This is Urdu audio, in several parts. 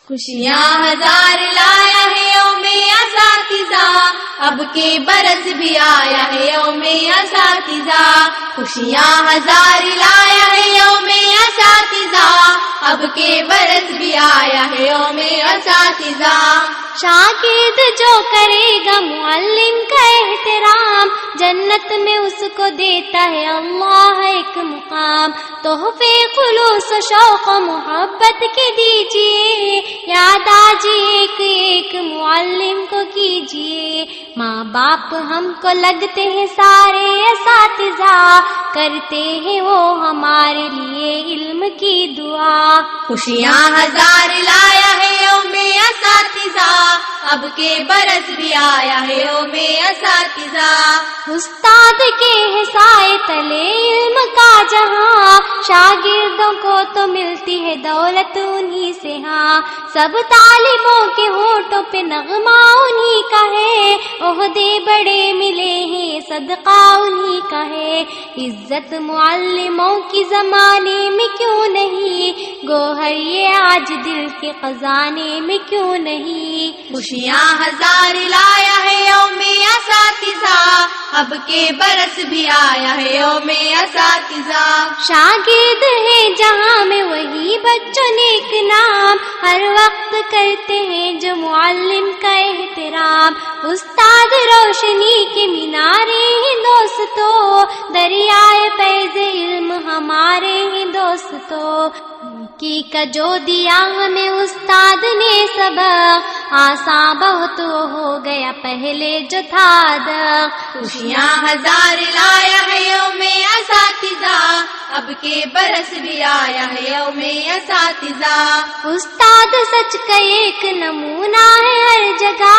خوشیاں ہزار لایا ہے یوم اساتذہ، اب کے برس بھی آیا ہے یوم اساتذہ، خوشیاں ہزار لایا ہے یوم اساتذہ، اب کے برس بھی آیا ہے یوم اساتذہ۔ شاگرد جو کرے گا معلم کا احترام، جنت میں اس کو دیتا ہے اللہ ایک مقام۔ تحفے خلوص و شوق و محبت کے دیجیے، یاد آج ایک ایک معلم کو کیجیے۔ ماں باپ ہم کو لگتے ہیں سارے اساتذہ، کرتے ہیں وہ ہمارے لیے علم کی دعا۔ خوشیاں ہزار لایا ہے یوم اساتذہ، اب کے برس بھی آیا ہے یوم اساتذہ۔ استاد کے ہے سائے تلے علم کا جہاں، شاگردوں کو تو ملتی ہے دولت انہی سے ہاں۔ سب طالبوں کے ہونٹوں پہ نغمہ انہی کا ہے، عہدے بڑے ملے ہیں صدقہ انہی کا ہے۔ عزت معلموں کی زمانے میں کیوں نہیں، گوہر یہ آج دل کے خزانے میں کیوں نہیں۔ خوشیاں ہزار لایا ہے یوم اساتذہ، اب کے برس بھی آیا ہے یوم اساتذہ۔ شاگرد ہے جہاں میں وہی بچوں نیک نام، ہر وقت کرتے ہیں جو معلم کا احترام۔ استاد روشنی کے مینارے ہیں دوستو، دریائے فیض علم ہمارے ہیں دوستو۔ کا جو دیا ہمیں استاد نے سبق، آسان بہت ہو گیا پہلے جو تھا دق۔ خوشیاں ہزار لایا ہے یوم اساتذہ، اب کے برس بھی آیا ہے یوم اساتذہ۔ استاد سچ کا ایک نمونہ ہے ہر جگہ،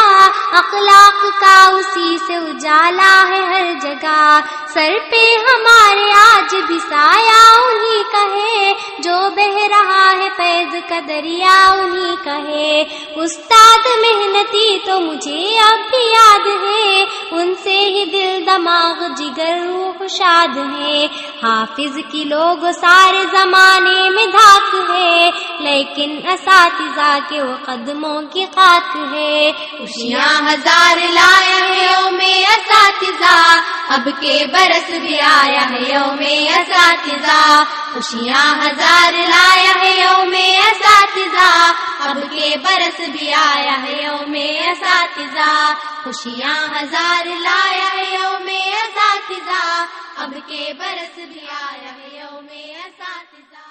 اخلاق کا اسی سے اجالا ہے ہر جگہ۔ سر پہ ہمارے آج بھی سایہ انہی کا ہے، جو بہ رہا ہے فیض کا دریا انہی کا ہے۔ استاد محنتی تو مجھے اب بھی یاد ہے، ان سے ہی دل دماغ جگر روح شاد ہے۔ حافظ کی لوگ سارے زمانے میں دھاک ہے، لیکن اساتذہ کے وہ قدموں کی خاک ہے۔ خوشیاں ہزار لایا ہے یوم اساتذہ، اب کے برس بھی آیا ہے یوم اساتذہ۔ خوشیاں ہزار لایا ہے یوم اساتذہ، اب کے برس بھی آیا ہے یوم اساتذہ۔ خوشیاں ہزار لایا ہے یوم اساتذہ، اب کے برس بھی آیا ہے یوم اساتذہ۔